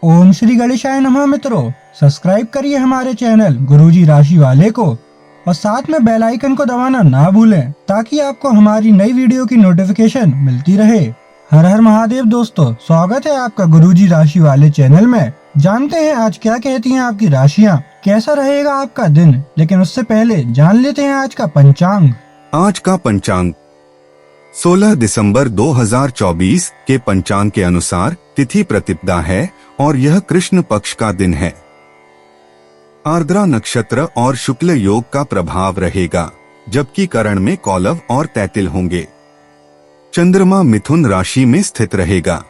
ओम श्री गणेशाय नमः। मित्रों, सब्सक्राइब करिए हमारे चैनल गुरुजी राशि वाले को और साथ में बेल आइकन को दबाना ना भूलें ताकि आपको हमारी नई वीडियो की नोटिफिकेशन मिलती रहे। हर हर महादेव दोस्तों, स्वागत है आपका गुरुजी राशि वाले चैनल में। जानते हैं आज क्या कहती हैं आपकी राशियां, कैसा रहेगा आपका दिन। लेकिन उससे पहले जान लेते हैं आज का पंचांग। आज का पंचांग 16 दिसंबर 2024 के पंचांग के अनुसार तिथि प्रतिपदा है और यह कृष्ण पक्ष का दिन है। आर्द्रा नक्षत्र और शुक्ल योग का प्रभाव रहेगा, जबकि करण में कौलव और तैतिल होंगे। चंद्रमा मिथुन राशि में स्थित रहेगा।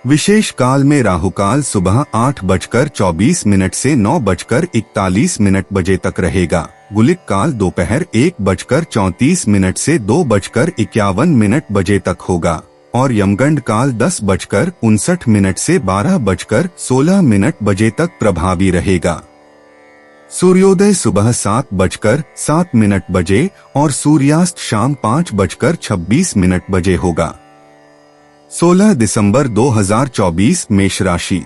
विशेष काल में राहुकाल सुबह 8:24 से 9:41 बजे तक रहेगा। गुलिक काल दोपहर 1:34 से 2:51 बजे तक होगा और यमगंड काल 10:59 से 12:16 बजे तक प्रभावी रहेगा। सूर्योदय सुबह 7:07 बजे और सूर्यास्त शाम 5:26 बजे होगा। 16 दिसंबर 2024 मेष राशि।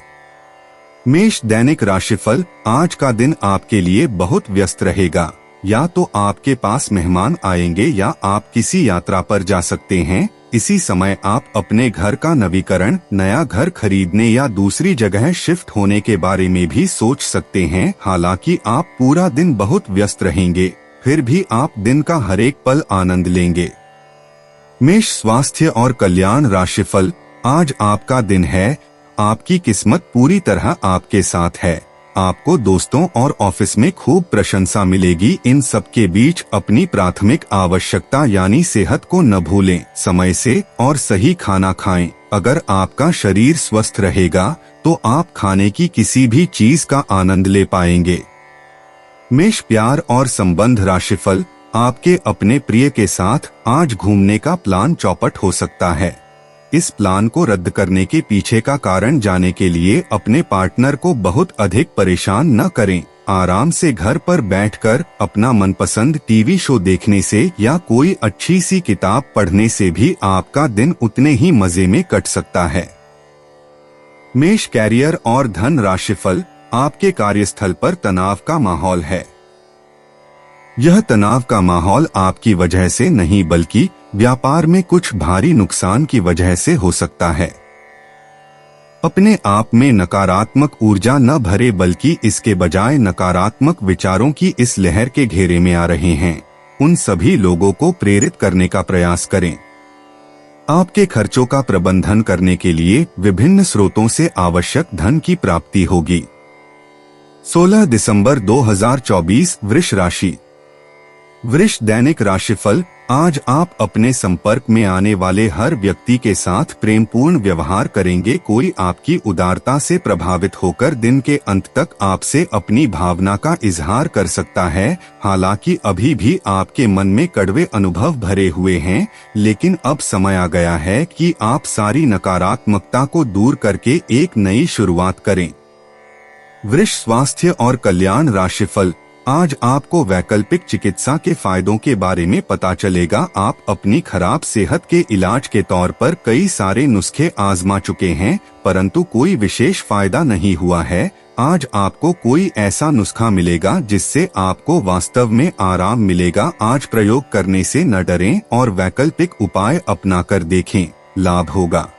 मेष दैनिक राशिफल। आज का दिन आपके लिए बहुत व्यस्त रहेगा। या तो आपके पास मेहमान आएंगे या आप किसी यात्रा पर जा सकते हैं। इसी समय आप अपने घर का नवीकरण, नया घर खरीदने या दूसरी जगह शिफ्ट होने के बारे में भी सोच सकते हैं। हालांकि आप पूरा दिन बहुत व्यस्त रहेंगे, फिर भी आप दिन का हर एक पल आनंद लेंगे। मेष स्वास्थ्य और कल्याण राशिफल। आज आपका दिन है। आपकी किस्मत पूरी तरह आपके साथ है। आपको दोस्तों और ऑफिस में खूब प्रशंसा मिलेगी। इन सब के बीच अपनी प्राथमिक आवश्यकता यानी सेहत को न भूलें। समय से और सही खाना खाएं। अगर आपका शरीर स्वस्थ रहेगा तो आप खाने की किसी भी चीज का आनंद ले पाएंगे। मेष प्यार और संबंध राशिफल। आपके अपने प्रिय के साथ आज घूमने का प्लान चौपट हो सकता है। इस प्लान को रद्द करने के पीछे का कारण जानने के लिए अपने पार्टनर को बहुत अधिक परेशान न करें। आराम से घर पर बैठकर अपना मनपसंद टीवी शो देखने से या कोई अच्छी सी किताब पढ़ने से भी आपका दिन उतने ही मजे में कट सकता है। मेष कैरियर और धन राशिफल। आपके कार्यस्थल पर तनाव का माहौल है। यह तनाव का माहौल आपकी वजह से नहीं बल्कि व्यापार में कुछ भारी नुकसान की वजह से हो सकता है। अपने आप में नकारात्मक ऊर्जा न भरे बल्कि इसके बजाय नकारात्मक विचारों की इस लहर के घेरे में आ रहे हैं। उन सभी लोगों को प्रेरित करने का प्रयास करें। आपके खर्चों का प्रबंधन करने के लिए विभिन्न स्रोतों से आवश्यक धन की प्राप्ति होगी। 16 दिसंबर 2024 वृष राशि। वृष दैनिक राशिफल। आज आप अपने संपर्क में आने वाले हर व्यक्ति के साथ प्रेमपूर्ण व्यवहार करेंगे। कोई आपकी उदारता से प्रभावित होकर दिन के अंत तक आपसे अपनी भावना का इजहार कर सकता है। हालांकि अभी भी आपके मन में कड़वे अनुभव भरे हुए हैं, लेकिन अब समय आ गया है कि आप सारी नकारात्मकता को दूर करके एक नई शुरुआत करें। वृष स्वास्थ्य और कल्याण राशिफल। आज आपको वैकल्पिक चिकित्सा के फायदों के बारे में पता चलेगा। आप अपनी खराब सेहत के इलाज के तौर पर कई सारे नुस्खे आजमा चुके हैं, परंतु कोई विशेष फायदा नहीं हुआ है। आज आपको कोई ऐसा नुस्खा मिलेगा जिससे आपको वास्तव में आराम मिलेगा। आज प्रयोग करने से न डरें और वैकल्पिक उपाय अपना कर देखें, लाभ होगा।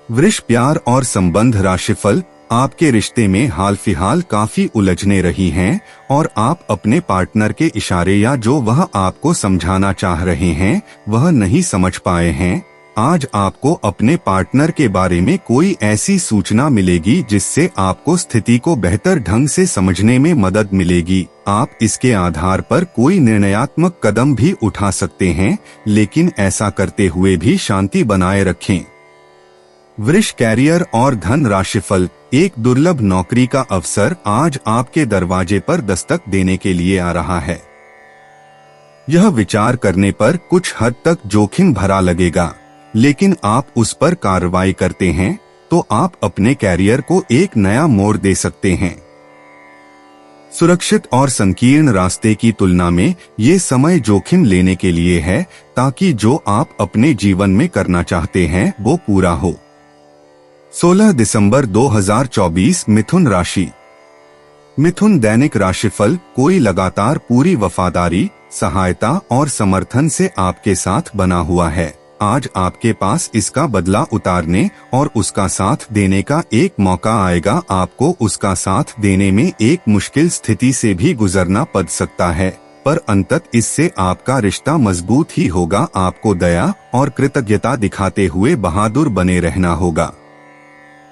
वृष प्यार और संबंध राशिफल। आपके रिश्ते में हाल फिलहाल काफी उलझने रही हैं और आप अपने पार्टनर के इशारे या जो वह आपको समझाना चाह रहे हैं वह नहीं समझ पाए हैं। आज आपको अपने पार्टनर के बारे में कोई ऐसी सूचना मिलेगी जिससे आपको स्थिति को बेहतर ढंग से समझने में मदद मिलेगी। आप इसके आधार पर कोई निर्णयात्मक कदम भी उठा सकते हैं, लेकिन ऐसा करते हुए भी शांति बनाए रखें। वृष कैरियर और धन राशिफल। एक दुर्लभ नौकरी का अवसर आज आपके दरवाजे पर दस्तक देने के लिए आ रहा है। यह विचार करने पर कुछ हद तक जोखिम भरा लगेगा, लेकिन आप उस पर कार्रवाई करते हैं तो आप अपने कैरियर को एक नया मोड़ दे सकते हैं। सुरक्षित और संकीर्ण रास्ते की तुलना में ये समय जोखिम लेने के लिए है ताकि जो आप अपने जीवन में करना चाहते हैं वो पूरा हो। 16 दिसंबर 2024 मिथुन राशि। मिथुन दैनिक राशिफल। कोई लगातार पूरी वफादारी, सहायता और समर्थन से आपके साथ बना हुआ है। आज आपके पास इसका बदला उतारने और उसका साथ देने का एक मौका आएगा। आपको उसका साथ देने में एक मुश्किल स्थिति से भी गुजरना पड़ सकता है, पर अंतत इससे आपका रिश्ता मजबूत ही होगा। आपको दया और कृतज्ञता दिखाते हुए बहादुर बने रहना होगा।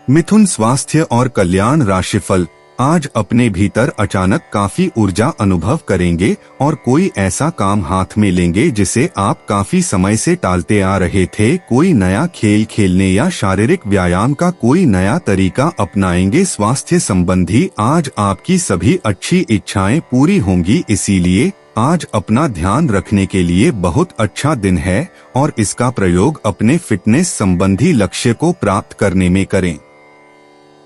मिथुन स्वास्थ्य और कल्याण राशिफल। आज अपने भीतर अचानक काफी ऊर्जा अनुभव करेंगे और कोई ऐसा काम हाथ में लेंगे जिसे आप काफी समय से टालते आ रहे थे। कोई नया खेल खेलने या शारीरिक व्यायाम का कोई नया तरीका अपनाएंगे। स्वास्थ्य संबंधी आज आपकी सभी अच्छी इच्छाएं पूरी होंगी, इसीलिए आज अपना ध्यान रखने के लिए बहुत अच्छा दिन है और इसका प्रयोग अपने फिटनेस संबंधी लक्ष्य को प्राप्त करने में करें।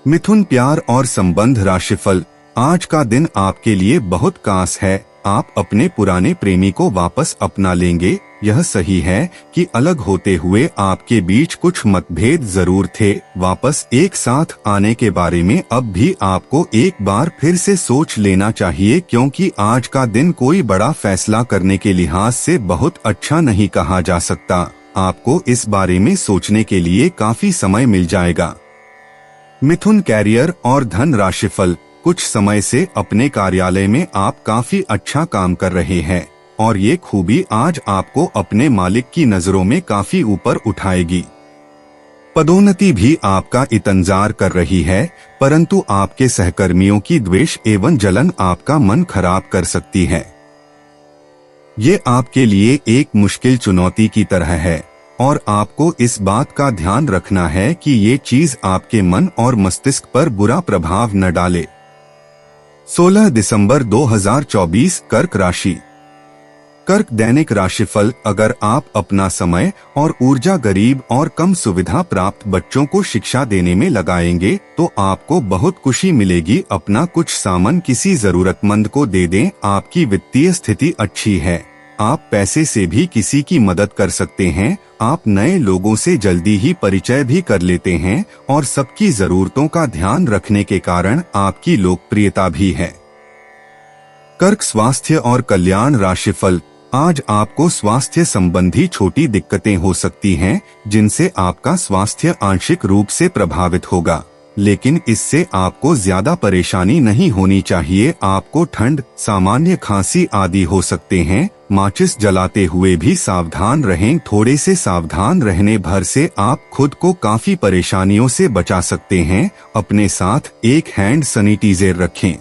मिथुन प्यार और संबंध राशिफल। आज का दिन आपके लिए बहुत खास है। आप अपने पुराने प्रेमी को वापस अपना लेंगे। यह सही है कि अलग होते हुए आपके बीच कुछ मतभेद जरूर थे। वापस एक साथ आने के बारे में अब भी आपको एक बार फिर से सोच लेना चाहिए, क्योंकि आज का दिन कोई बड़ा फैसला करने के लिहाज से बहुत अच्छा नहीं कहा जा सकता। आपको इस बारे में सोचने के लिए काफी समय मिल जाएगा। मिथुन कैरियर और धन राशिफल। कुछ समय से अपने कार्यालय में आप काफी अच्छा काम कर रहे हैं और ये खूबी आज आपको अपने मालिक की नजरों में काफी ऊपर उठाएगी। पदोन्नति भी आपका इंतजार कर रही है, परंतु आपके सहकर्मियों की द्वेष एवं जलन आपका मन खराब कर सकती है। ये आपके लिए एक मुश्किल चुनौती की तरह है और आपको इस बात का ध्यान रखना है कि ये चीज आपके मन और मस्तिष्क पर बुरा प्रभाव न डाले। 16 दिसंबर 2024 कर्क राशि। कर्क दैनिक राशिफल। अगर आप अपना समय और ऊर्जा गरीब और कम सुविधा प्राप्त बच्चों को शिक्षा देने में लगाएंगे तो आपको बहुत खुशी मिलेगी। अपना कुछ सामान किसी जरूरतमंद को दे दें। आपकी वित्तीय स्थिति अच्छी है। आप पैसे से भी किसी की मदद कर सकते हैं। आप नए लोगों से जल्दी ही परिचय भी कर लेते हैं और सबकी जरूरतों का ध्यान रखने के कारण आपकी लोकप्रियता भी है। कर्क स्वास्थ्य और कल्याण राशिफल। आज आपको स्वास्थ्य संबंधी छोटी दिक्कतें हो सकती हैं, जिनसे आपका स्वास्थ्य आंशिक रूप से प्रभावित होगा, लेकिन इससे आपको ज्यादा परेशानी नहीं होनी चाहिए। आपको ठंड, सामान्य खांसी आदि हो सकते हैं। माचिस जलाते हुए भी सावधान रहें। थोड़े से सावधान रहने भर से आप खुद को काफी परेशानियों से बचा सकते हैं। अपने साथ एक हैंड सैनिटाइजर रखें।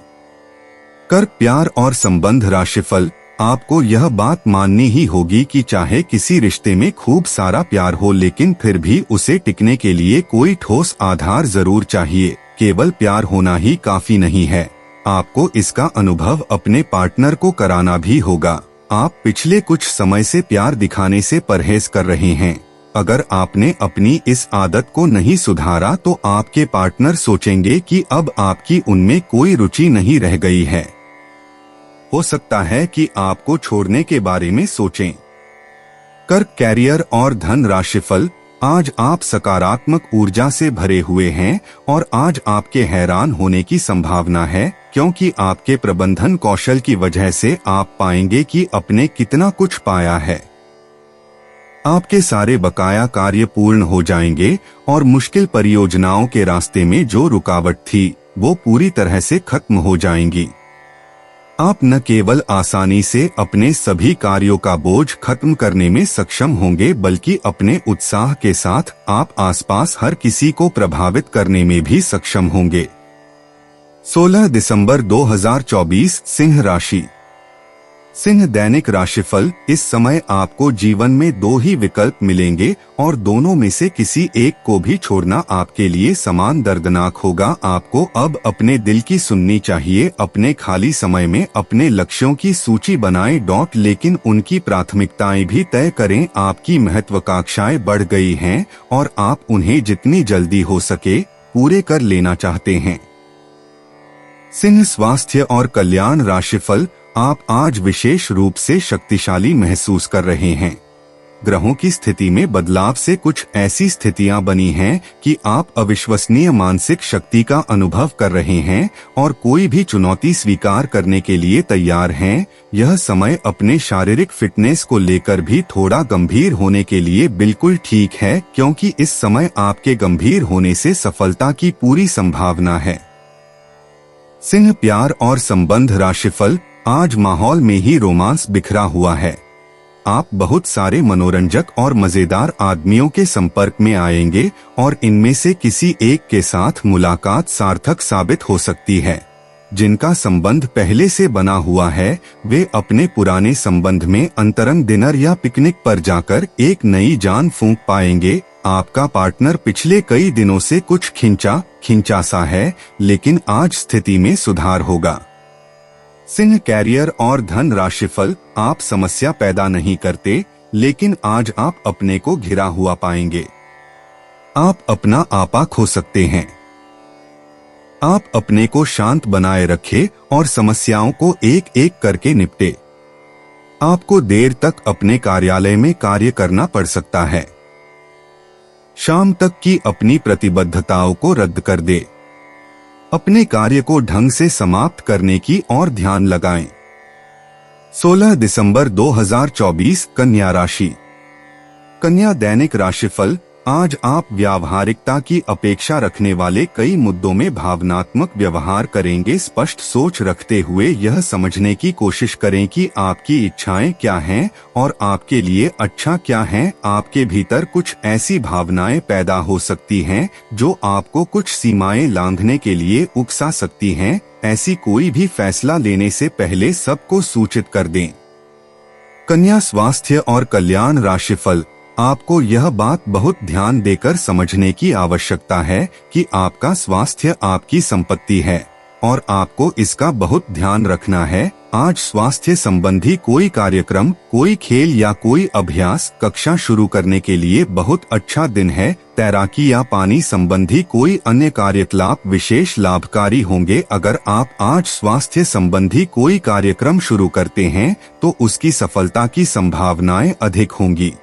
कर्क प्यार और संबंध राशिफल। आपको यह बात माननी ही होगी कि चाहे किसी रिश्ते में खूब सारा प्यार हो, लेकिन फिर भी उसे टिकने के लिए कोई ठोस आधार जरूर चाहिए। केवल प्यार होना ही काफी नहीं है, आपको इसका अनुभव अपने पार्टनर को कराना भी होगा। आप पिछले कुछ समय से प्यार दिखाने से परहेज कर रहे हैं। अगर आपने अपनी इस आदत को नहीं सुधारा तो आपके पार्टनर सोचेंगे कि अब आपकी उनमें कोई रुचि नहीं रह गई है। हो सकता है कि आपको छोड़ने के बारे में सोचें। कर्क कैरियर और धन राशिफल। आज आप सकारात्मक ऊर्जा से भरे हुए हैं और आज आपके हैरान होने की संभावना है, क्योंकि आपके प्रबंधन कौशल की वजह से आप पाएंगे कि आपने कितना कुछ पाया है। आपके सारे बकाया कार्य पूर्ण हो जाएंगे और मुश्किल परियोजनाओं के रास्ते में जो रुकावट थी वो पूरी तरह से खत्म हो जाएंगी। आप न केवल आसानी से अपने सभी कार्यों का बोझ खत्म करने में सक्षम होंगे, बल्कि अपने उत्साह के साथ आप आसपास हर किसी को प्रभावित करने में भी सक्षम होंगे। 16 दिसंबर 2024 सिंह राशि। सिंह दैनिक राशिफल। इस समय आपको जीवन में दो ही विकल्प मिलेंगे और दोनों में से किसी एक को भी छोड़ना आपके लिए समान दर्दनाक होगा। आपको अब अपने दिल की सुननी चाहिए। अपने खाली समय में अपने लक्ष्यों की सूची बनाएं, लेकिन उनकी प्राथमिकताएं भी तय करें। आपकी महत्वाकांक्षाएं बढ़ गई हैं और आप उन्हें जितनी जल्दी हो सके पूरे कर लेना चाहते हैं। सिंह स्वास्थ्य और कल्याण राशिफल। आप आज विशेष रूप से शक्तिशाली महसूस कर रहे हैं। ग्रहों की स्थिति में बदलाव से कुछ ऐसी स्थितियां बनी हैं कि आप अविश्वसनीय मानसिक शक्ति का अनुभव कर रहे हैं और कोई भी चुनौती स्वीकार करने के लिए तैयार हैं। यह समय अपने शारीरिक फिटनेस को लेकर भी थोड़ा गंभीर होने के लिए बिल्कुल ठीक है, क्योंकि इस समय आपके गंभीर होने से सफलता की पूरी संभावना है। सिंह, प्यार और संबंध राशिफल। आज माहौल में ही रोमांस बिखरा हुआ है। आप बहुत सारे मनोरंजक और मजेदार आदमियों के संपर्क में आएंगे और इनमें से किसी एक के साथ मुलाकात सार्थक साबित हो सकती है। जिनका संबंध पहले से बना हुआ है वे अपने पुराने संबंध में अंतरंग डिनर या पिकनिक पर जाकर एक नई जान फूंक पाएंगे। आपका पार्टनर पिछले कई दिनों से कुछ खिंचा सा है, लेकिन आज स्थिति में सुधार होगा। सिंह, कैरियर और धन राशिफल। आप समस्या पैदा नहीं करते, लेकिन आज आप अपने को घिरा हुआ पाएंगे। आप अपना आपा खो सकते हैं। आप अपने को शांत बनाए रखें और समस्याओं को एक एक करके निपटे। आपको देर तक अपने कार्यालय में कार्य करना पड़ सकता है। शाम तक की अपनी प्रतिबद्धताओं को रद्द कर दे। अपने कार्य को ढंग से समाप्त करने की ओर ध्यान लगाएं। 16 दिसंबर 2024, कन्या राशि। कन्या दैनिक राशिफल। आज आप व्यावहारिकता की अपेक्षा रखने वाले कई मुद्दों में भावनात्मक व्यवहार करेंगे। स्पष्ट सोच रखते हुए यह समझने की कोशिश करें कि आपकी इच्छाएं क्या हैं और आपके लिए अच्छा क्या है। आपके भीतर कुछ ऐसी भावनाएं पैदा हो सकती हैं जो आपको कुछ सीमाएं लांघने के लिए उकसा सकती हैं। ऐसी कोई भी फैसला लेने से पहले सबको सूचित कर दें। कन्या, स्वास्थ्य और कल्याण राशिफल। आपको यह बात बहुत ध्यान देकर समझने की आवश्यकता है कि आपका स्वास्थ्य आपकी संपत्ति है और आपको इसका बहुत ध्यान रखना है। आज स्वास्थ्य संबंधी कोई कार्यक्रम, कोई खेल या कोई अभ्यास कक्षा शुरू करने के लिए बहुत अच्छा दिन है। तैराकी या पानी संबंधी कोई अन्य कार्यकलाप विशेष लाभकारी होंगे। अगर आप आज स्वास्थ्य संबंधी कोई कार्यक्रम शुरू करते हैं तो उसकी सफलता की संभावनाएं अधिक होंगी।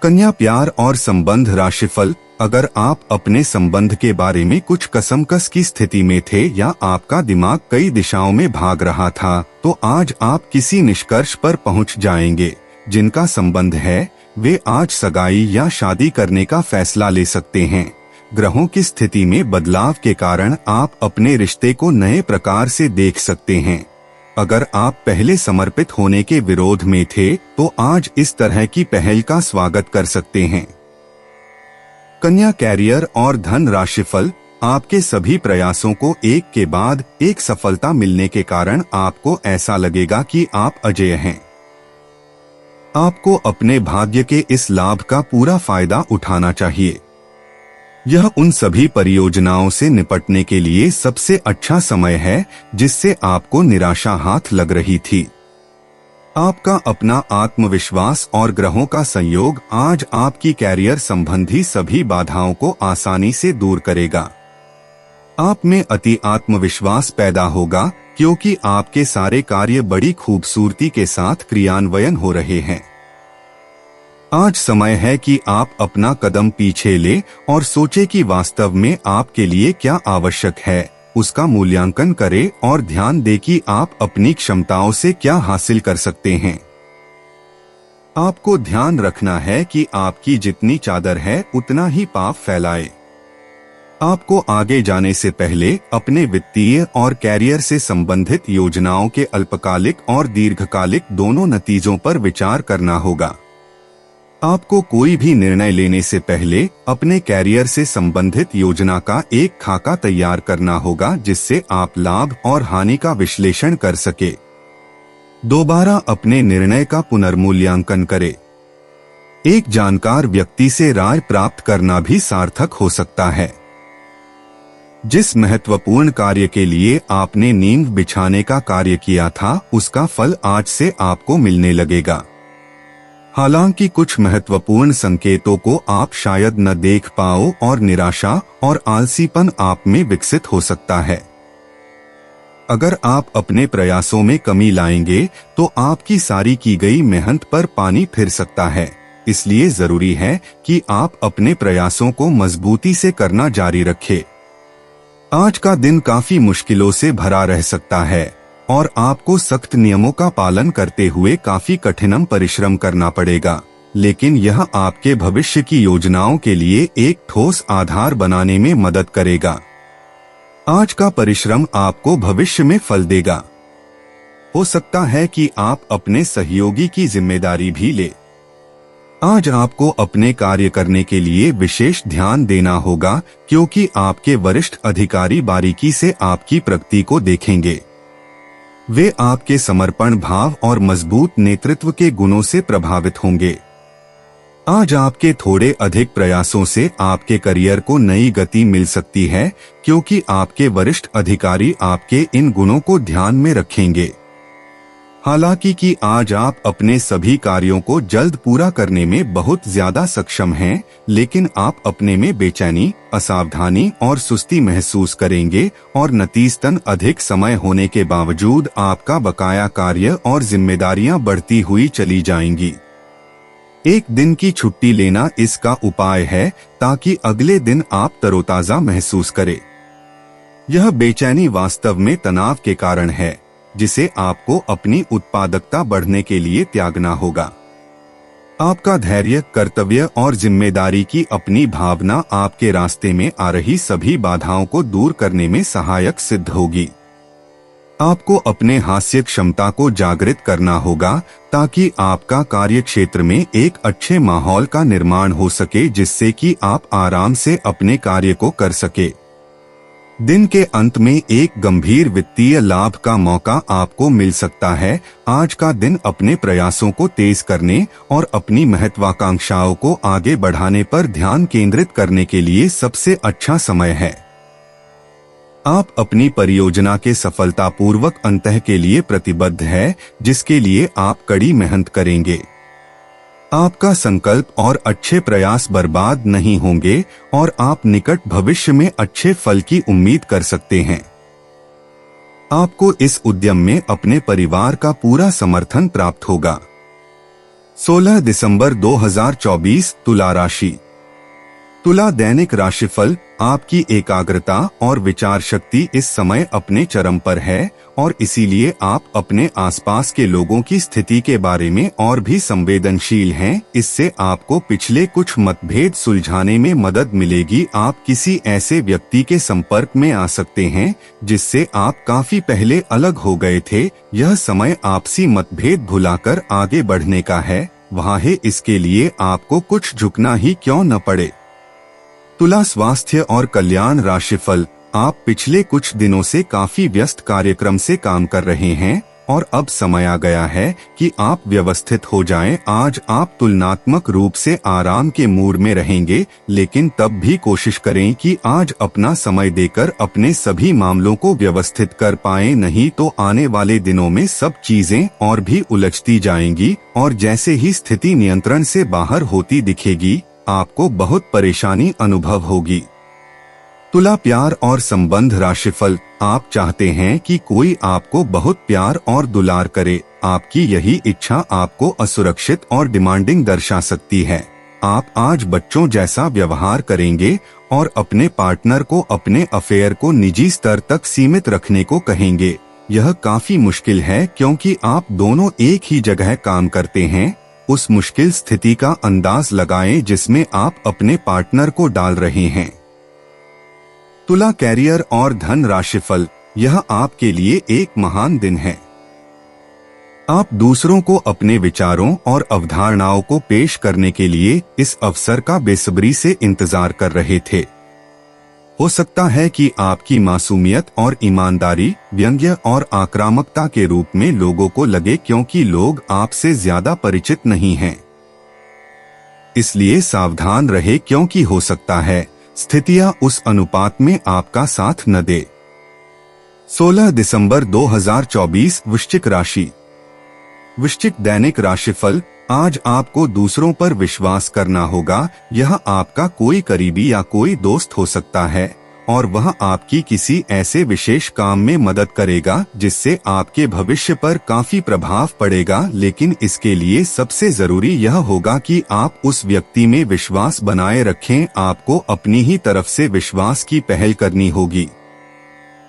कन्या, प्यार और संबंध राशिफल। अगर आप अपने संबंध के बारे में कुछ कसमकस की स्थिति में थे या आपका दिमाग कई दिशाओं में भाग रहा था, तो आज आप किसी निष्कर्ष पर पहुंच जाएंगे। जिनका संबंध है वे आज सगाई या शादी करने का फैसला ले सकते हैं। ग्रहों की स्थिति में बदलाव के कारण आप अपने रिश्ते को नए प्रकार से देख सकते हैं। अगर आप पहले समर्पित होने के विरोध में थे तो आज इस तरह की पहल का स्वागत कर सकते हैं। कन्या, कैरियर और धन राशिफल। आपके सभी प्रयासों को एक के बाद एक सफलता मिलने के कारण आपको ऐसा लगेगा कि आप अजेय हैं। आपको अपने भाग्य के इस लाभ का पूरा फायदा उठाना चाहिए। यह उन सभी परियोजनाओं से निपटने के लिए सबसे अच्छा समय है जिससे आपको निराशा हाथ लग रही थी। आपका अपना आत्मविश्वास और ग्रहों का संयोग आज आपकी कैरियर संबंधी सभी बाधाओं को आसानी से दूर करेगा। आप में अति आत्मविश्वास पैदा होगा क्योंकि आपके सारे कार्य बड़ी खूबसूरती के साथ क्रियान्वयन हो रहे हैं। आज समय है कि आप अपना कदम पीछे ले और सोचे कि वास्तव में आपके लिए क्या आवश्यक है, उसका मूल्यांकन करें और ध्यान दें कि आप अपनी क्षमताओं से क्या हासिल कर सकते हैं। आपको ध्यान रखना है कि आपकी जितनी चादर है उतना ही पाप फैलाए। आपको आगे जाने से पहले अपने वित्तीय और कैरियर से संबंधित योजनाओं के अल्पकालिक और दीर्घकालिक दोनों नतीजों पर विचार करना होगा। आपको कोई भी निर्णय लेने से पहले अपने कैरियर से संबंधित योजना का एक खाका तैयार करना होगा जिससे आप लाभ और हानि का विश्लेषण कर सके। दोबारा अपने निर्णय का पुनर्मूल्यांकन करें। एक जानकार व्यक्ति से राय प्राप्त करना भी सार्थक हो सकता है। जिस महत्वपूर्ण कार्य के लिए आपने नींव बिछाने का कार्य किया था उसका फल आज से आपको मिलने लगेगा। हालांकि कुछ महत्वपूर्ण संकेतों को आप शायद न देख पाओ और निराशा और आलसीपन आप में विकसित हो सकता है। अगर आप अपने प्रयासों में कमी लाएंगे तो आपकी सारी की गई मेहनत पर पानी फिर सकता है। इसलिए जरूरी है कि आप अपने प्रयासों को मजबूती से करना जारी रखें। आज का दिन काफी मुश्किलों से भरा रह सकता है और आपको सख्त नियमों का पालन करते हुए काफी कठिन परिश्रम करना पड़ेगा, लेकिन यह आपके भविष्य की योजनाओं के लिए एक ठोस आधार बनाने में मदद करेगा। आज का परिश्रम आपको भविष्य में फल देगा। हो सकता है कि आप अपने सहयोगी की जिम्मेदारी भी ले। आज आपको अपने कार्य करने के लिए विशेष ध्यान देना होगा, क्योंकि आपके वरिष्ठ अधिकारी बारीकी से आपकी प्रगति को देखेंगे। वे आपके समर्पण भाव और मजबूत नेतृत्व के गुणों से प्रभावित होंगे। आज आपके थोड़े अधिक प्रयासों से आपके करियर को नई गति मिल सकती है, क्योंकि आपके वरिष्ठ अधिकारी आपके इन गुणों को ध्यान में रखेंगे। हालांकि कि आज आप अपने सभी कार्यों को जल्द पूरा करने में बहुत ज्यादा सक्षम हैं, लेकिन आप अपने में बेचैनी, असावधानी और सुस्ती महसूस करेंगे और नतीजतन अधिक समय होने के बावजूद आपका बकाया कार्य और जिम्मेदारियां बढ़ती हुई चली जाएंगी। एक दिन की छुट्टी लेना इसका उपाय है, ताकि अगले दिन आप तरोताजा महसूस करें। यह बेचैनी वास्तव में तनाव के कारण है, जिसे आपको अपनी उत्पादकता बढ़ने के लिए त्यागना होगा। आपका धैर्य, कर्तव्य और जिम्मेदारी की अपनी भावना आपके रास्ते में आ रही सभी बाधाओं को दूर करने में सहायक सिद्ध होगी। आपको अपने हास्य क्षमता को जागृत करना होगा, ताकि आपका कार्य क्षेत्र में एक अच्छे माहौल का निर्माण हो सके, जिससे कि आप आराम से अपने कार्य को कर सके। दिन के अंत में एक गंभीर वित्तीय लाभ का मौका आपको मिल सकता है। आज का दिन अपने प्रयासों को तेज करने और अपनी महत्वाकांक्षाओं को आगे बढ़ाने पर ध्यान केंद्रित करने के लिए सबसे अच्छा समय है। आप अपनी परियोजना के सफलतापूर्वक अंत के लिए प्रतिबद्ध है, जिसके लिए आप कड़ी मेहनत करेंगे। आपका संकल्प और अच्छे प्रयास बर्बाद नहीं होंगे और आप निकट भविष्य में अच्छे फल की उम्मीद कर सकते हैं। आपको इस उद्यम में अपने परिवार का पूरा समर्थन प्राप्त होगा। 16 दिसंबर 2024 तुला राशि। तुला दैनिक राशिफल। आपकी एकाग्रता और विचार शक्ति इस समय अपने चरम पर है और इसीलिए आप अपने आसपास के लोगों की स्थिति के बारे में और भी संवेदनशील हैं। इससे आपको पिछले कुछ मतभेद सुलझाने में मदद मिलेगी। आप किसी ऐसे व्यक्ति के संपर्क में आ सकते हैं जिससे आप काफी पहले अलग हो गए थे। यह समय आपसी मतभेद भुलाकर आगे बढ़ने का है। वहाँ है, इसके लिए आपको कुछ झुकना ही क्यों न पड़े। तुला स्वास्थ्य और कल्याण राशिफल। आप पिछले कुछ दिनों से काफी व्यस्त कार्यक्रम से काम कर रहे हैं और अब समय आ गया है कि आप व्यवस्थित हो जाएं। आज आप तुलनात्मक रूप से आराम के मूड में रहेंगे, लेकिन तब भी कोशिश करें कि आज अपना समय देकर अपने सभी मामलों को व्यवस्थित कर पाएं, नहीं तो आने वाले दिनों में सब चीजें और भी उलझती जाएंगी और जैसे ही स्थिति नियंत्रण से बाहर होती दिखेगी, आपको बहुत परेशानी अनुभव होगी। तुला प्यार और संबंध राशिफल। आप चाहते हैं कि कोई आपको बहुत प्यार और दुलार करे। आपकी यही इच्छा आपको असुरक्षित और डिमांडिंग दर्शा सकती है। आप आज बच्चों जैसा व्यवहार करेंगे और अपने पार्टनर को अपने अफेयर को निजी स्तर तक सीमित रखने को कहेंगे। यह काफी मुश्किल है, क्योंकि आप दोनों एक ही जगह काम करते हैं। उस मुश्किल स्थिति का अंदाज लगाएं जिसमें आप अपने पार्टनर को डाल रहे हैं। तुला कैरियर और धन राशिफल। यह आपके लिए एक महान दिन है। आप दूसरों को अपने विचारों और अवधारणाओं को पेश करने के लिए इस अवसर का बेसब्री से इंतजार कर रहे थे। हो सकता है कि आपकी मासूमियत और ईमानदारी व्यंग्य और आक्रामकता के रूप में लोगों को लगे, क्योंकि लोग आपसे ज्यादा परिचित नहीं हैं। इसलिए सावधान रहे, क्योंकि हो सकता है स्थितियां उस अनुपात में आपका साथ न दे। 16 दिसंबर 2024 वृश्चिक राशि। वृश्चिक दैनिक राशिफल। आज आपको दूसरों पर विश्वास करना होगा। यह आपका कोई करीबी या कोई दोस्त हो सकता है और वह आपकी किसी ऐसे विशेष काम में मदद करेगा जिससे आपके भविष्य पर काफी प्रभाव पड़ेगा। लेकिन इसके लिए सबसे जरूरी यह होगा कि आप उस व्यक्ति में विश्वास बनाए रखें। आपको अपनी ही तरफ से विश्वास की पहल करनी होगी।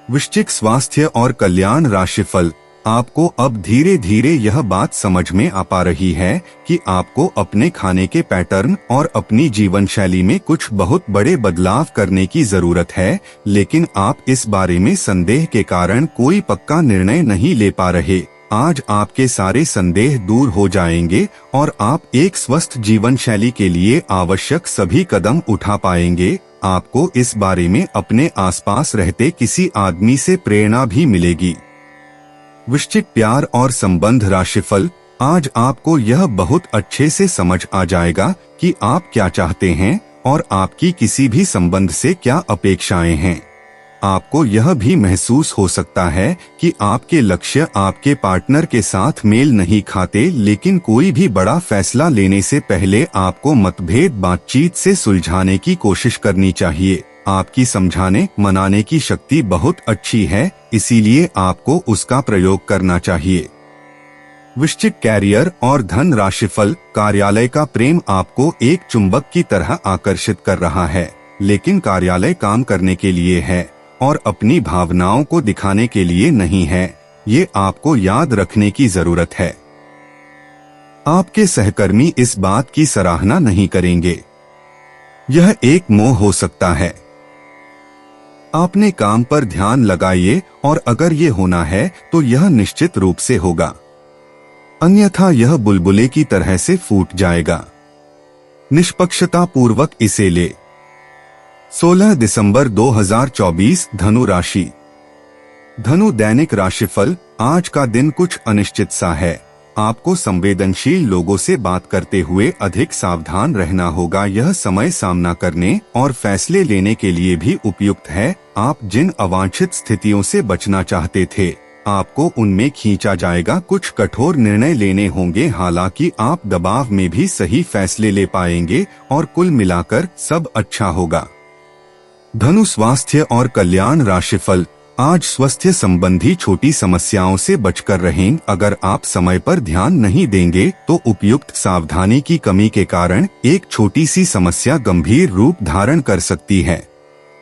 वृश्चिक स्वास्थ्य और कल्याण राशिफल। आपको अब धीरे धीरे यह बात समझ में आ पा रही है कि आपको अपने खाने के पैटर्न और अपनी जीवन शैली में कुछ बहुत बड़े बदलाव करने की जरूरत है, लेकिन आप इस बारे में संदेह के कारण कोई पक्का निर्णय नहीं ले पा रहे। आज आपके सारे संदेह दूर हो जाएंगे और आप एक स्वस्थ जीवन शैली के लिए आवश्यक सभी कदम उठा पाएंगे। आपको इस बारे में अपने आसपास रहते किसी आदमी से प्रेरणा भी मिलेगी। वृश्चिक प्यार और संबंध राशिफल। आज आपको यह बहुत अच्छे से समझ आ जाएगा कि आप क्या चाहते हैं और आपकी किसी भी संबंध से क्या अपेक्षाएं हैं। आपको यह भी महसूस हो सकता है कि आपके लक्ष्य आपके पार्टनर के साथ मेल नहीं खाते, लेकिन कोई भी बड़ा फैसला लेने से पहले आपको मतभेद बातचीत से सुलझाने की कोशिश करनी चाहिए। आपकी समझाने मनाने की शक्ति बहुत अच्छी है, इसीलिए आपको उसका प्रयोग करना चाहिए। वृश्चिक कैरियर और धन राशिफल। कार्यालय का प्रेम आपको एक चुंबक की तरह आकर्षित कर रहा है, लेकिन कार्यालय काम करने के लिए है और अपनी भावनाओं को दिखाने के लिए नहीं है। ये आपको याद रखने की जरूरत है। आपके सहकर्मी इस बात की सराहना नहीं करेंगे। यह एक मोह हो सकता है। आपने काम पर ध्यान लगाइए और अगर ये होना है तो यह निश्चित रूप से होगा, अन्यथा यह बुलबुले की तरह से फूट जाएगा। निष्पक्षता पूर्वक इसे ले। 16 दिसंबर 2024 धनु राशि। धनु दैनिक राशिफल। आज का दिन कुछ अनिश्चित सा है। आपको संवेदनशील लोगों से बात करते हुए अधिक सावधान रहना होगा। यह समय सामना करने और फैसले लेने के लिए भी उपयुक्त है। आप जिन अवांछित स्थितियों से बचना चाहते थे, आपको उनमें खींचा जाएगा। कुछ कठोर निर्णय लेने होंगे, हालांकि आप दबाव में भी सही फैसले ले पाएंगे और कुल मिलाकर सब अच्छा होगा। धनु स्वास्थ्य और कल्याण राशिफल। आज स्वास्थ्य संबंधी छोटी समस्याओं से बचकर रहें। अगर आप समय पर ध्यान नहीं देंगे तो उपयुक्त सावधानी की कमी के कारण एक छोटी सी समस्या गंभीर रूप धारण कर सकती है।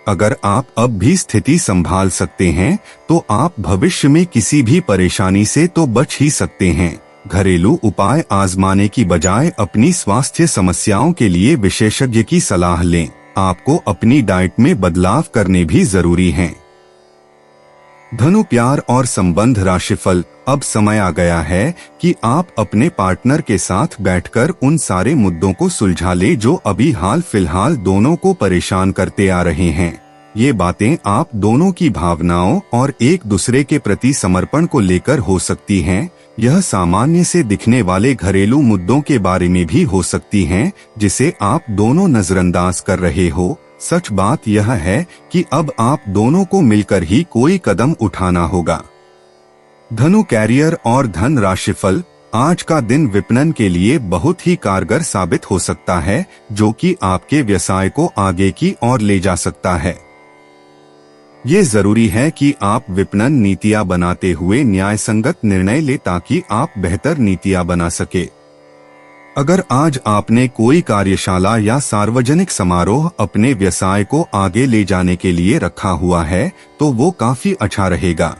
अगर आप अब भी स्थिति संभाल सकते हैं तो आप भविष्य में किसी भी परेशानी से तो बच ही सकते हैं। घरेलू उपाय आजमाने की बजाय अपनी स्वास्थ्य समस्याओं के लिए विशेषज्ञ की सलाह लें। आपको अपनी डाइट में बदलाव करने भी जरूरी हैं। धनु प्यार और संबंध राशिफल। अब समय आ गया है कि आप अपने पार्टनर के साथ बैठकर उन सारे मुद्दों को सुलझा ले जो अभी हाल फिलहाल दोनों को परेशान करते आ रहे हैं। ये बातें आप दोनों की भावनाओं और एक दूसरे के प्रति समर्पण को लेकर हो सकती हैं। यह सामान्य से दिखने वाले घरेलू मुद्दों के बारे में भी हो सकती हैं, जिसे आप दोनों नजरअंदाज कर रहे हो। सच बात यह है कि अब आप दोनों को मिलकर ही कोई कदम उठाना होगा। धनु कैरियर और धन राशिफल। आज का दिन विपणन के लिए बहुत ही कारगर साबित हो सकता है, जो कि आपके व्यवसाय को आगे की ओर ले जा सकता है। ये जरूरी है कि आप विपणन नीतियां बनाते हुए न्यायसंगत निर्णय ले ताकि आप बेहतर नीतियां बना सके। अगर आज आपने कोई कार्यशाला या सार्वजनिक समारोह अपने व्यवसाय को आगे ले जाने के लिए रखा हुआ है तो वो काफी अच्छा रहेगा।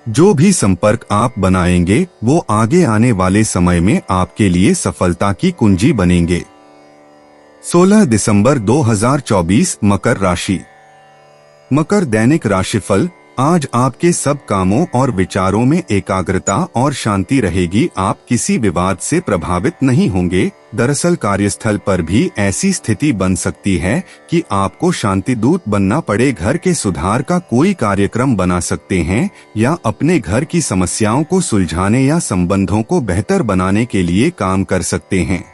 जो भी संपर्क आप बनाएंगे वो आगे आने वाले समय में आपके लिए सफलता की कुंजी बनेंगे। 16 दिसंबर 2024 मकर राशि। मकर दैनिक राशिफल। आज आपके सब कामों और विचारों में एकाग्रता और शांति रहेगी। आप किसी विवाद से प्रभावित नहीं होंगे। दरअसल कार्यस्थल पर भी ऐसी स्थिति बन सकती है कि आपको शांति दूत बनना पड़े। घर के सुधार का कोई कार्यक्रम बना सकते हैं या अपने घर की समस्याओं को सुलझाने या संबंधों को बेहतर बनाने के लिए काम कर सकते हैं।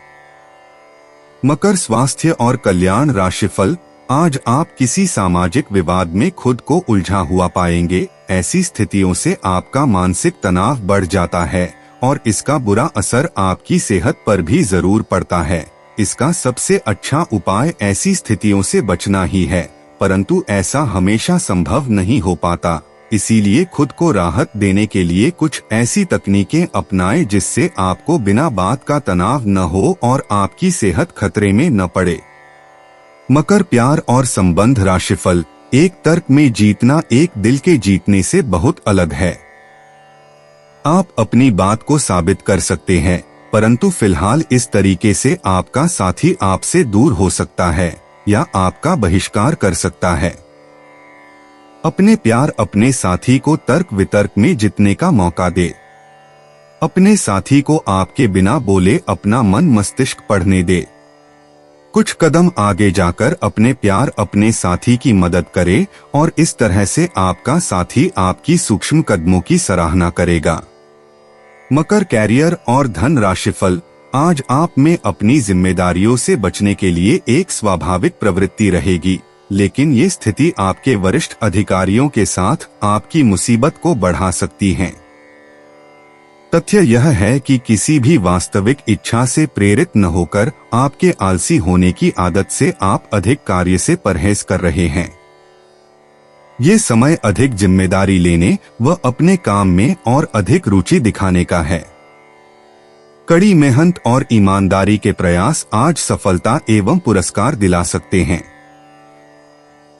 मकर स्वास्थ्य और कल्याण राशिफल। आज आप किसी सामाजिक विवाद में खुद को उलझा हुआ पाएंगे। ऐसी स्थितियों से आपका मानसिक तनाव बढ़ जाता है और इसका बुरा असर आपकी सेहत पर भी जरूर पड़ता है। इसका सबसे अच्छा उपाय ऐसी स्थितियों से बचना ही है। परंतु ऐसा हमेशा संभव नहीं हो पाता। इसीलिए खुद को राहत देने के लिए कुछ ऐसी तकनीकें अपनाएं जिससे आपको बिना बात का तनाव न हो और आपकी सेहत खतरे में न पड़े। मकर, प्यार और संबंध राशिफल। एक तर्क में जीतना एक दिल के जीतने से बहुत अलग है। आप अपनी बात को साबित कर सकते हैं, परंतु फिलहाल इस तरीके से आपका साथी आपसे दूर हो सकता है या आपका बहिष्कार कर सकता है। अपने प्यार अपने साथी को तर्क वितर्क में जीतने का मौका दे। अपने साथी को आपके बिना बोले अपना मन मस्तिष्क पढ़ने दे। कुछ कदम आगे जाकर अपने प्यार अपने साथी की मदद करे और इस तरह से आपका साथी आपकी सूक्ष्म कदमों की सराहना करेगा। मकर, कैरियर और धन राशिफल। आज आप में अपनी जिम्मेदारियों से बचने के लिए एक स्वाभाविक प्रवृत्ति रहेगी, लेकिन ये स्थिति आपके वरिष्ठ अधिकारियों के साथ आपकी मुसीबत को बढ़ा सकती है। तथ्य यह है कि किसी भी वास्तविक इच्छा से प्रेरित न होकर आपके आलसी होने की आदत से आप अधिक कार्य से परहेज कर रहे हैं। ये समय अधिक जिम्मेदारी लेने व अपने काम में और अधिक रुचि दिखाने का है। कड़ी मेहनत और ईमानदारी के प्रयास आज सफलता एवं पुरस्कार दिला सकते हैं।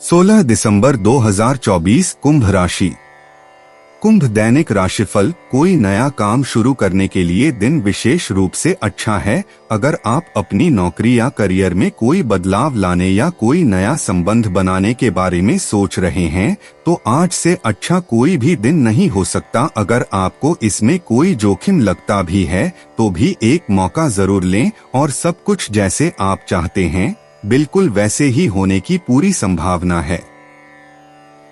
16 दिसंबर 2024 कुंभ राशि। कुंभ, दैनिक राशिफल। कोई नया काम शुरू करने के लिए दिन विशेष रूप से अच्छा है। अगर आप अपनी नौकरी या करियर में कोई बदलाव लाने या कोई नया संबंध बनाने के बारे में सोच रहे हैं तो आज से अच्छा कोई भी दिन नहीं हो सकता। अगर आपको इसमें कोई जोखिम लगता भी है तो भी एक मौका जरूर लें और सब कुछ जैसे आप चाहते हैं बिल्कुल वैसे ही होने की पूरी संभावना है।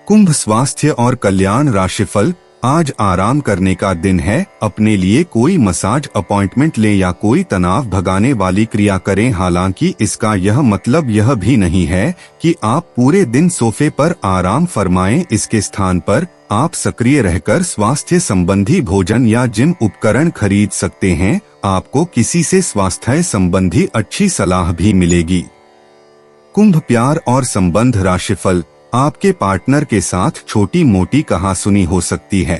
कुंभ, स्वास्थ्य और कल्याण राशिफल। आज आराम करने का दिन है। अपने लिए कोई मसाज अपॉइंटमेंट लें या कोई तनाव भगाने वाली क्रिया करें। हालांकि इसका यह मतलब यह भी नहीं है कि आप पूरे दिन सोफे पर आराम फरमाएं। इसके स्थान पर आप सक्रिय रहकर स्वास्थ्य संबंधी भोजन या जिम उपकरण खरीद सकते हैं। आपको किसी से स्वास्थ्य संबंधी अच्छी सलाह भी मिलेगी। कुंभ, प्यार और संबंध राशिफल। आपके पार्टनर के साथ छोटी मोटी कहासुनी हो सकती है।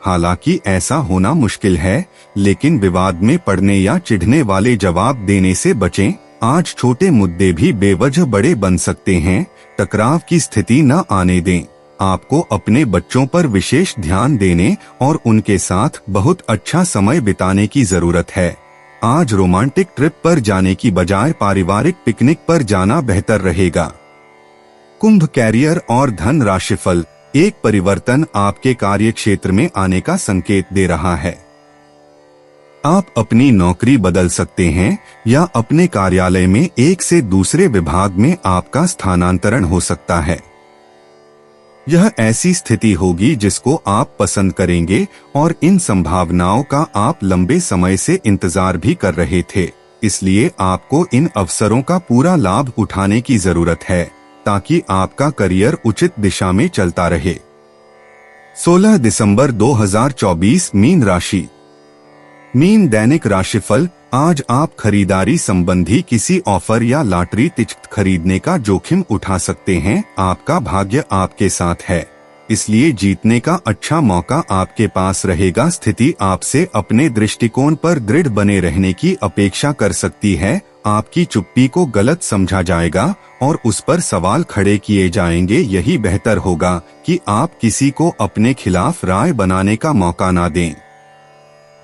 हालांकि ऐसा होना मुश्किल है, लेकिन विवाद में पड़ने या चिढ़ने वाले जवाब देने से बचें। आज छोटे मुद्दे भी बेवजह बड़े बन सकते हैं। टकराव की स्थिति न आने दें। आपको अपने बच्चों पर विशेष ध्यान देने और उनके साथ बहुत अच्छा समय बिताने की जरूरत है। आज रोमांटिक ट्रिप पर जाने की बजाय पारिवारिक पिकनिक पर जाना बेहतर रहेगा। कुंभ, कैरियर और धन राशिफल। एक परिवर्तन आपके कार्य क्षेत्र में आने का संकेत दे रहा है। आप अपनी नौकरी बदल सकते हैं या अपने कार्यालय में एक से दूसरे विभाग में आपका स्थानांतरण हो सकता है। यह ऐसी स्थिति होगी जिसको आप पसंद करेंगे और इन संभावनाओं का आप लंबे समय से इंतजार भी कर रहे थे। इसलिए आपको इन अवसरों का पूरा लाभ उठाने की जरूरत है ताकि आपका करियर उचित दिशा में चलता रहे। 16 दिसंबर 2024 मीन राशि। मीन, दैनिक राशिफल। आज आप खरीदारी संबंधी किसी ऑफर या लॉटरी टिकट खरीदने का जोखिम उठा सकते हैं। आपका भाग्य आपके साथ है, इसलिए जीतने का अच्छा मौका आपके पास रहेगा। स्थिति आपसे अपने दृष्टिकोण पर दृढ़ बने रहने की अपेक्षा कर सकती है। आपकी चुप्पी को गलत समझा जाएगा और उस पर सवाल खड़े किए जाएंगे। यही बेहतर होगा कि आप किसी को अपने खिलाफ राय बनाने का मौका ना दें।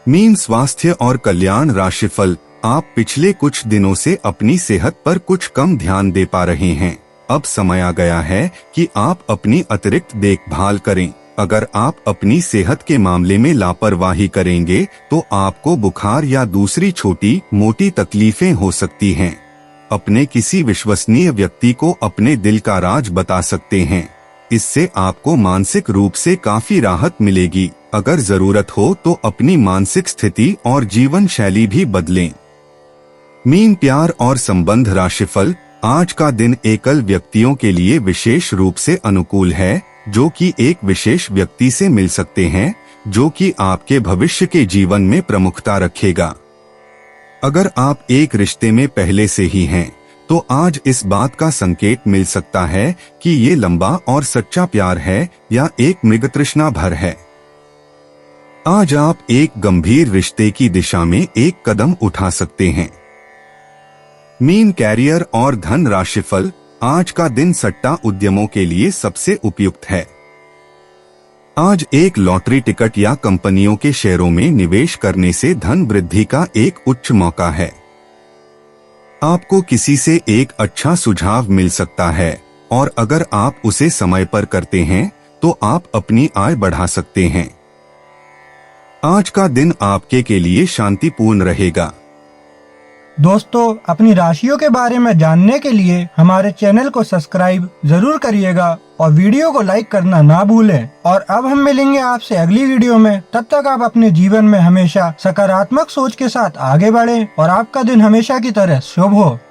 मीन, स्वास्थ्य और कल्याण राशिफल। आप पिछले कुछ दिनों से अपनी सेहत पर कुछ कम ध्यान दे पा रहे हैं। अब समय आ गया है कि आप अपनी अतिरिक्त देखभाल करें। अगर आप अपनी सेहत के मामले में लापरवाही करेंगे तो आपको बुखार या दूसरी छोटी मोटी तकलीफें हो सकती हैं। अपने किसी विश्वसनीय व्यक्ति को अपने दिल का राज बता सकते हैं। इससे आपको मानसिक रूप से काफी राहत मिलेगी। अगर जरूरत हो तो अपनी मानसिक स्थिति और जीवन शैली भी बदलें। मीन, प्यार और संबंध राशिफल। आज का दिन एकल व्यक्तियों के लिए विशेष रूप से अनुकूल है, जो कि एक विशेष व्यक्ति से मिल सकते हैं जो कि आपके भविष्य के जीवन में प्रमुखता रखेगा। अगर आप एक रिश्ते में पहले से ही हैं तो आज इस बात का संकेत मिल सकता है कि ये लंबा और सच्चा प्यार है या एक मृगतृष्णा भर है। आज आप एक गंभीर रिश्ते की दिशा में एक कदम उठा सकते हैं। मीन कैरियर और धन राशिफल। आज का दिन सट्टा उद्यमों के लिए सबसे उपयुक्त है। आज एक लॉटरी टिकट या कंपनियों के शेयरों में निवेश करने से धन वृद्धि का एक उच्च मौका है। आपको किसी से एक अच्छा सुझाव मिल सकता है और अगर आप उसे समय पर करते हैं तो आप अपनी आय बढ़ा सकते हैं। आज का दिन आपके के लिए शांतिपूर्ण रहेगा। दोस्तों, अपनी राशियों के बारे में जानने के लिए हमारे चैनल को सब्सक्राइब जरूर करिएगा और वीडियो को लाइक करना ना भूलें। और अब हम मिलेंगे आपसे अगली वीडियो में। तब तक आप अपने जीवन में हमेशा सकारात्मक सोच के साथ आगे बढ़ें और आपका दिन हमेशा की तरह शुभ हो।